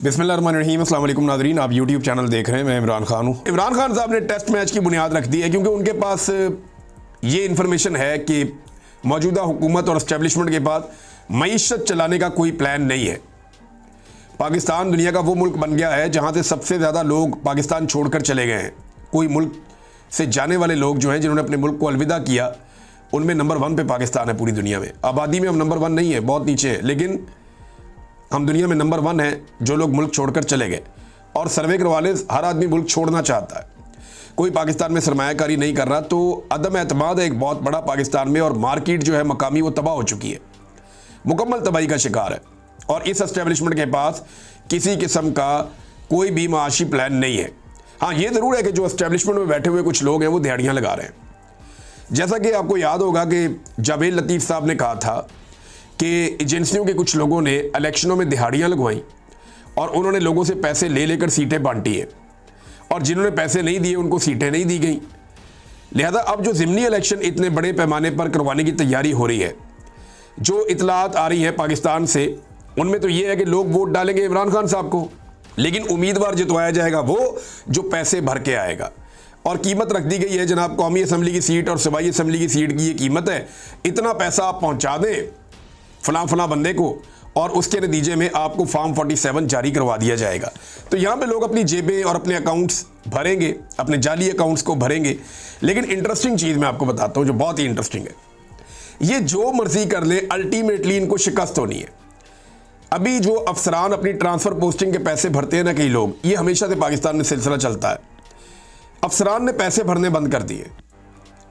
बिस्मिल्लाहिर्रहमानिर्रहीम, अस्सलाम वालेकुम नाज़रीन। आप यूट्यूब चैनल देख रहे हैं। मैं इमरान खान हूँ। इमरान खान साहब ने टेस्ट मैच की बुनियाद रख दी है क्योंकि उनके पास ये इन्फॉर्मेशन है कि मौजूदा हुकूमत और इस्टेब्लिशमेंट के बाद मईशत चलाने का कोई प्लान नहीं है। पाकिस्तान दुनिया का वो मुल्क बन गया है जहाँ से सबसे ज़्यादा लोग पाकिस्तान छोड़कर चले गए हैं। कोई मुल्क से जाने वाले लोग जो हैं, जिन्होंने अपने मुल्क को अलविदा किया, उनमें नंबर 1 पे पाकिस्तान है पूरी दुनिया में। आबादी में हम नंबर 1 नहीं है, बहुत नीचे हैं, लेकिन हम दुनिया में नंबर 1 है जो लोग मुल्क छोड़कर चले गए। और सर्वे करवा ले, हर आदमी मुल्क छोड़ना चाहता है, कोई पाकिस्तान में सरमायाकारी नहीं कर रहा। तो अदम एतमाद है एक बहुत बड़ा पाकिस्तान में, और मार्केट जो है मकामी वो तबाह हो चुकी है, मुकम्मल तबाही का शिकार है। और इस एस्टेब्लिशमेंट के पास किसी किस्म का कोई भी माशी प्लान नहीं है। हाँ, ये ज़रूर है कि जो एस्टेब्लिशमेंट में बैठे हुए कुछ लोग हैं वो दिहाड़ियाँ लगा रहे हैं। जैसा कि आपको याद होगा कि जावेद लतीफ़ साहब ने कहा था कि एजेंसियों के कुछ लोगों ने इलेक्शनों में दिहाड़ियाँ लगवाई और उन्होंने लोगों से पैसे ले लेकर सीटें बांटी है, और जिन्होंने पैसे नहीं दिए उनको सीटें नहीं दी गई। लिहाजा अब जो ज़िमनी इलेक्शन इतने बड़े पैमाने पर करवाने की तैयारी हो रही है, जो इतलात आ रही है पाकिस्तान से, उनमें तो ये है कि लोग वोट डालेंगे इमरान खान साहब को, लेकिन उम्मीदवार जितवाया जाएगा वो जो पैसे भर के आएगा। और कीमत रख दी गई है जनाब, कौमी असम्बली की सीट और सूबाई असम्बली की सीट की ये कीमत है, इतना पैसा आप पहुँचा दें फलां बंदे को, और उसके नतीजे में आपको फॉर्म 47 जारी करवा दिया जाएगा। तो यहाँ पे लोग अपनी जेबें और अपने अकाउंट्स भरेंगे, अपने जाली अकाउंट्स को भरेंगे। लेकिन इंटरेस्टिंग चीज़ मैं आपको बताता हूँ जो बहुत ही इंटरेस्टिंग है, ये जो मर्जी कर ले अल्टीमेटली इनको शिकस्त होनी है। अभी जो अफसरान अपनी ट्रांसफ़र पोस्टिंग के पैसे भरते हैं ना कई लोग, ये हमेशा से पाकिस्तान में सिलसिला चलता है। अफसरान ने पैसे भरने बंद कर दिए,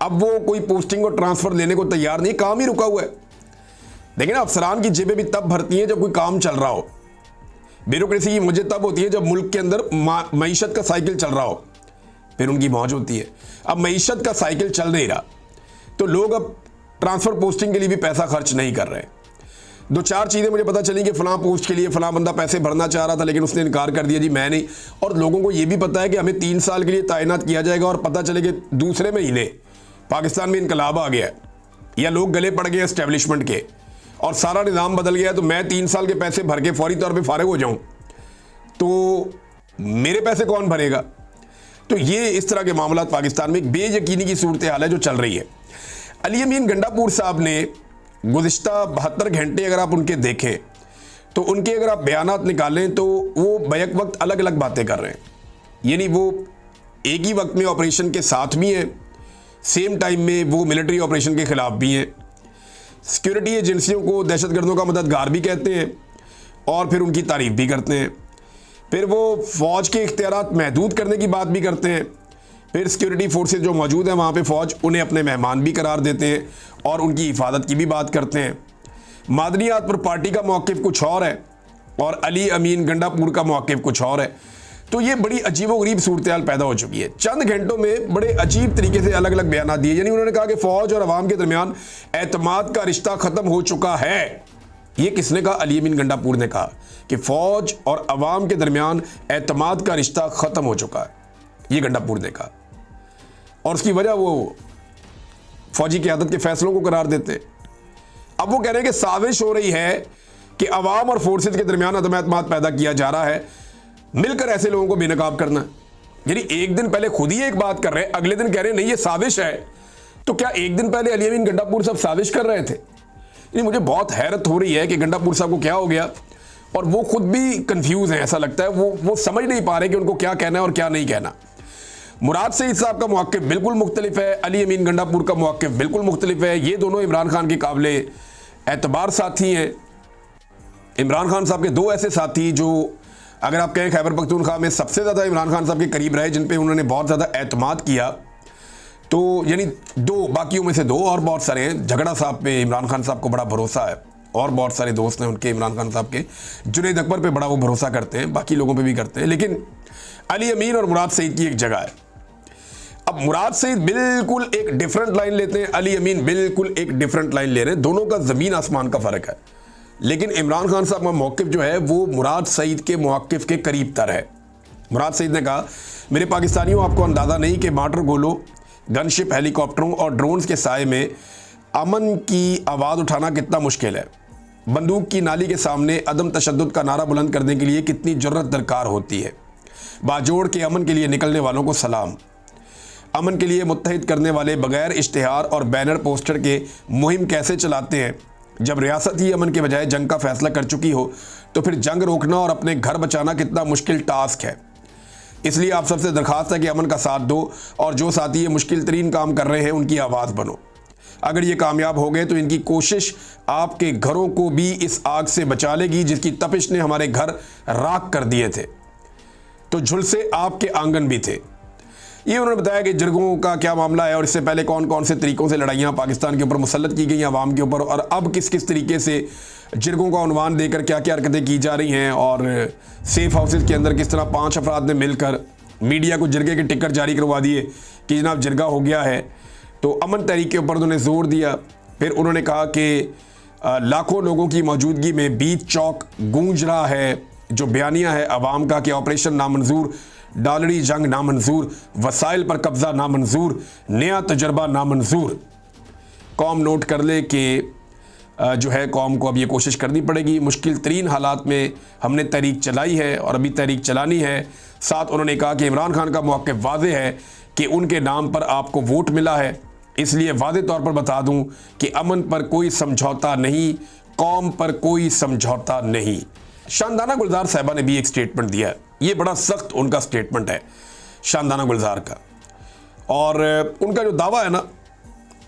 अब वो कोई पोस्टिंग और ट्रांसफ़र लेने को तैयार नहीं, काम ही रुका हुआ है। देखिए ना, अफसरान की जेबें भी तब भरती हैं जब कोई काम चल रहा हो। ब्यूरोक्रेसी की मुझे तब होती है जब मुल्क के अंदर मईशत का साइकिल चल रहा हो, फिर उनकी मौज होती है। अब मईशत का साइकिल चल नहीं रहा तो लोग अब ट्रांसफ़र पोस्टिंग के लिए भी पैसा खर्च नहीं कर रहे। 2-4 चीज़ें मुझे पता चली कि फ़लाँ पोस्ट के लिए फ़लाँ बंदा पैसे भरना चाह रहा था, लेकिन उसने इनकार कर दिया, जी मैं नहीं। और लोगों को ये भी पता है कि हमें 3 साल के लिए तैनात किया जाएगा, और पता चले कि दूसरे महीने पाकिस्तान में इनकलाब आ गया है या लोग गले पड़ गए एस्टेब्लिशमेंट के और सारा निज़ाम बदल गया, तो मैं 3 साल के पैसे भर के फौरी तौर पे फारिग हो जाऊं तो मेरे पैसे कौन भरेगा। तो ये इस तरह के मामला पाकिस्तान में एक बेयकीनी की सूरत हाल है जो चल रही है। अली अमीन गंडापुर साहब ने गुज़िश्ता 72 घंटे अगर आप उनके देखें तो उनके अगर आप बयानात निकालें तो वो बैक वक्त अलग अलग बातें कर रहे हैं। यानी वो एक ही वक्त में ऑपरेशन के साथ भी हैं, सेम टाइम में वो मिलिट्री ऑपरेशन के ख़िलाफ़ भी हैं, सिक्योरिटी एजेंसियों को दहशतगर्दों का मददगार भी कहते हैं और फिर उनकी तारीफ भी करते हैं। फिर वो फ़ौज के इख्तियारात महदूद करने की बात भी करते हैं। फिर सिक्योरिटी फोर्सेस जो मौजूद हैं वहाँ पे फ़ौज उन्हें अपने मेहमान भी करार देते हैं और उनकी हिफाजत की भी बात करते हैं। मादनियात पर पार्टी का मौक़िफ़ कुछ और है और अली अमीन गंडापुर का मौक़िफ़ कुछ और है। तो ये बड़ी अजीबोगरीब सूरत-ए-हाल पैदा हो चुकी है। चंद घंटों में बड़े अजीब तरीके से अलग अलग बयान दिए। यानी उन्होंने कहा कि फ़ौज और अवाम के दरमियान एतमाद का रिश्ता ख़त्म हो चुका है। ये किसने कहा? अली अमीन गंडापुर ने कहा कि फ़ौज और अवाम के दरमियान एतमाद का रिश्ता ख़त्म हो चुका है, ये गंडापुर ने कहा। और उसकी वजह वो फ़ौजी क़यादत के फ़ैसलों को करार देते हैं। अब वो कह रहे हैं कि साजिश हो रही है कि अवाम और फोर्सेज के दरमियान अदम एतमाद पैदा किया जा रहा है, मिलकर ऐसे लोगों को बेनकाब करना। यानी एक दिन पहले खुद ही एक बात कर रहे हैं, अगले दिन कह रहे हैं नहीं ये साजिश है। तो क्या एक दिन पहले अली अमीन गंडापुर साहब साजिश कर रहे थे? यानी मुझे बहुत हैरत हो रही है कि गंडापुर साहब को क्या हो गया, और वो खुद भी कंफ्यूज हैं। ऐसा लगता है वो समझ नहीं पा रहे कि उनको क्या कहना है और क्या नहीं कहना। मुराद सईद साहब का मौक़िफ़ बिल्कुल मुख्तलिफ है, अली अमीन गंडापुर का मौक़िफ़ बिल्कुल मुख्तलिफ है। ये दोनों इमरान खान के काबिले एतबार साथी हैं। इमरान खान साहब के 2 ऐसे साथी जो अगर आप कहें खैबर पख्तूनख्वा में सबसे ज़्यादा इमरान खान साहब के करीब रहे, जिन पे उन्होंने बहुत ज़्यादा एतमाद किया, तो यानी 2, बाकियों में से 2 और बहुत सारे हैं। झगड़ा साहब पे इमरान खान साहब को बड़ा भरोसा है, और बहुत सारे दोस्त हैं उनके इमरान खान साहब के। जुनैद अकबर पे बड़ा वो भरोसा करते हैं, बाकी लोगों पे भी करते हैं। लेकिन अली अमीन और मुराद सईद की एक जगह है। अब मुराद सईद बिल्कुल एक डिफरेंट लाइन लेते हैं, अली अमीन बिल्कुल एक डिफरेंट लाइन ले रहे हैं। दोनों का ज़मीन आसमान का फ़र्क है। लेकिन इमरान खान साहब का मौक़िफ़ जो है वो मुराद सईद के मौक़िफ़ के करीब तर है। मुराद सईद ने कहा, मेरे पाकिस्तानियों, आपको अंदाज़ा नहीं कि मार्टर गोलों, गनशिप, हेलीकॉप्टरों और ड्रोन्स के साए में अमन की आवाज़ उठाना कितना मुश्किल है। बंदूक की नाली के सामने अदम तशद्दुद का नारा बुलंद करने के लिए कितनी जुर्रत दरकार होती है। बाजोड़ के अमन के लिए निकलने वालों को सलाम। अमन के लिए मुत्तहिद करने वाले बगैर इश्तिहार और बैनर पोस्टर के मुहिम कैसे चलाते हैं। जब रियासत ही अमन के बजाय जंग का फैसला कर चुकी हो तो फिर जंग रोकना और अपने घर बचाना कितना मुश्किल टास्क है। इसलिए आप सबसे दरखास्त है कि अमन का साथ दो और जो साथी ये मुश्किल तरीन काम कर रहे हैं उनकी आवाज़ बनो। अगर ये कामयाब हो गए तो इनकी कोशिश आपके घरों को भी इस आग से बचा लेगी जिसकी तपिश ने हमारे घर राख कर दिए थे, तो झुलसे आपके आंगन भी थे। ये उन्होंने बताया कि जिरगों का क्या मामला है और इससे पहले कौन कौन से तरीकों से लड़ाइयाँ पाकिस्तान के ऊपर मुसल्लत की गई आवाम के ऊपर, और अब किस किस तरीके से जिरगों का उन्वान देकर क्या क्या हरकतें की जा रही हैं, और सेफ हाउसेज के अंदर किस तरह 5 अफराद ने मिलकर मीडिया को जिरगे के टिकट जारी करवा दिए कि जनाब जिरगा हो गया है। तो अमन तहरीक के ऊपर उन्होंने जोर दिया। फिर उन्होंने कहा कि लाखों लोगों की मौजूदगी में बीच चौक गूंज रहा है जो बयानिया है अवाम का कि ऑपरेशन नामंजूर, डालड़ी जंग नामंजूर, वसाइल पर कब्जा नामंजूर, नया तजर्बा नामंजूर। कौम नोट कर ले कि जो है कौम को अब ये कोशिश करनी पड़ेगी। मुश्किल तरीन हालात में हमने तहरीक चलाई है और अभी तहरीक चलानी है। साथ उन्होंने कहा कि इमरान खान का मौक़िफ़ वाज़ेह है कि उनके नाम पर आपको वोट मिला है, इसलिए वाज़ेह तौर पर बता दूं कि अमन पर कोई समझौता नहीं, कौम पर कोई समझौता नहीं। शानदाना गुलजार साहिबा ने भी एक स्टेटमेंट दिया है। ये बड़ा सख्त उनका स्टेटमेंट है शानदाना गुलजार का, और उनका जो दावा है ना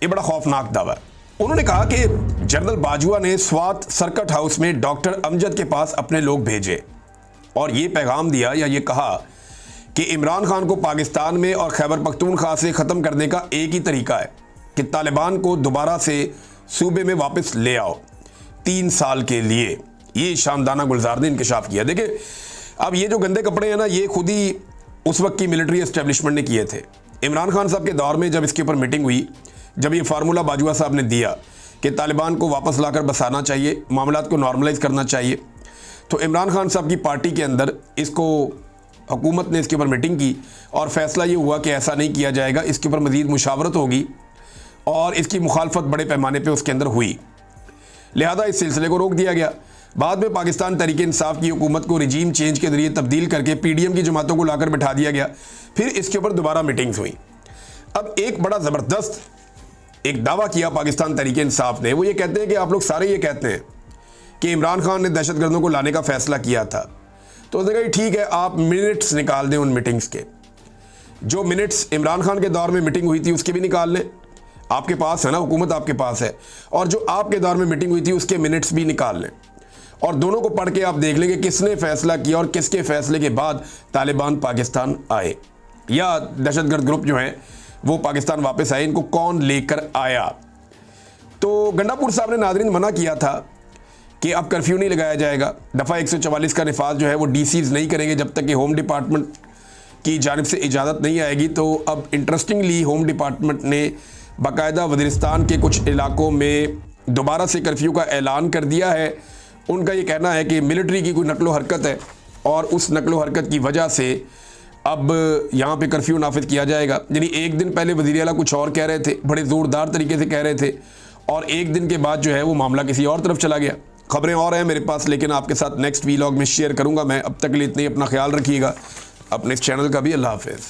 ये बड़ा खौफनाक दावा है। उन्होंने कहा कि जनरल बाजवा ने स्वात सर्किट हाउस में डॉक्टर अमजद के पास अपने लोग भेजे और ये पैगाम दिया या ये कहा कि इमरान खान को पाकिस्तान में और खैबर पख्तूनख्वा से ख़त्म करने का एक ही तरीका है कि तालिबान को दोबारा से सूबे में वापस ले आओ 3 साल के लिए। ये शानदाना गुलजार ने इंकशाफ किया। देखिए अब ये जो गंदे कपड़े हैं ना ये खुद ही उस वक्त की मिलिट्री एस्टेब्लिशमेंट ने किए थे। इमरान खान साहब के दौर में जब इसके ऊपर मीटिंग हुई, जब ये फार्मूला बाजवा साहब ने दिया कि तालिबान को वापस लाकर बसाना चाहिए, मामलात को नॉर्मलाइज करना चाहिए, तो इमरान खान साहब की पार्टी के अंदर इसको हुकूमत ने इसके ऊपर मीटिंग की और फैसला ये हुआ कि ऐसा नहीं किया जाएगा, इसके ऊपर मज़ीद मुशावरत होगी और इसकी मुखालफत बड़े पैमाने पे उसके अंदर हुई। लिहाजा इस सिलसिले को रोक दिया गया। बाद में पाकिस्तान तहरीक इंसाफ की हुकूमत को रिजीम चेंज के जरिए तब्दील करके PDM की जमातों को लाकर बिठा दिया गया। फिर इसके ऊपर दोबारा मीटिंग्स हुई। अब एक बड़ा ज़बरदस्त एक दावा किया पाकिस्तान तहरीक इंसाफ ने। वो ये कहते हैं कि आप लोग सारे ये कहते हैं कि इमरान खान ने दहशतगर्दों को लाने का फैसला किया था, तो उसने कहा ठीक है आप मिनट्स निकाल दें उन मीटिंग्स के, जो मिनट्स इमरान खान के दौर में मीटिंग हुई थी उसके भी निकाल लें, आपके पास है ना, हुकूमत आपके पास है, और जो आपके दौर में मीटिंग हुई थी उसके मिनट्स भी निकाल लें और दोनों को पढ़ के आप देख लेंगे किसने फैसला किया और किसके फैसले के बाद तालिबान पाकिस्तान आए या दहशतगर्द ग्रुप जो हैं वो पाकिस्तान वापस आए, इनको कौन लेकर आया। तो गंडापुर साहब ने नाज़रीन मना किया था कि अब कर्फ्यू नहीं लगाया जाएगा, दफ़ा 144 का निफाज जो है वो DCs नहीं करेंगे जब तक कि होम डिपार्टमेंट की जानिब से इजाज़त नहीं आएगी। तो अब इंटरेस्टिंगली होम डिपार्टमेंट ने बाकायदा वज़ीरिस्तान के कुछ इलाकों में दोबारा से कर्फ्यू का ऐलान कर दिया है। उनका ये कहना है कि मिलिट्री की कोई नकलो हरकत है और उस नकलो हरकत की वजह से अब यहाँ पे कर्फ्यू नाफिज किया जाएगा। यानी एक दिन पहले वज़ीर आला कुछ और कह रहे थे, बड़े ज़ोरदार तरीके से कह रहे थे, और एक दिन के बाद जो है वो मामला किसी और तरफ चला गया। खबरें और हैं मेरे पास, लेकिन आपके साथ नेक्स्ट वीलॉग में शेयर करूँगा मैं। अब तक के लिए इतनी अपना ख्याल रखिएगा, अपने इस चैनल का भी। अल्लाह हाफ़िज़।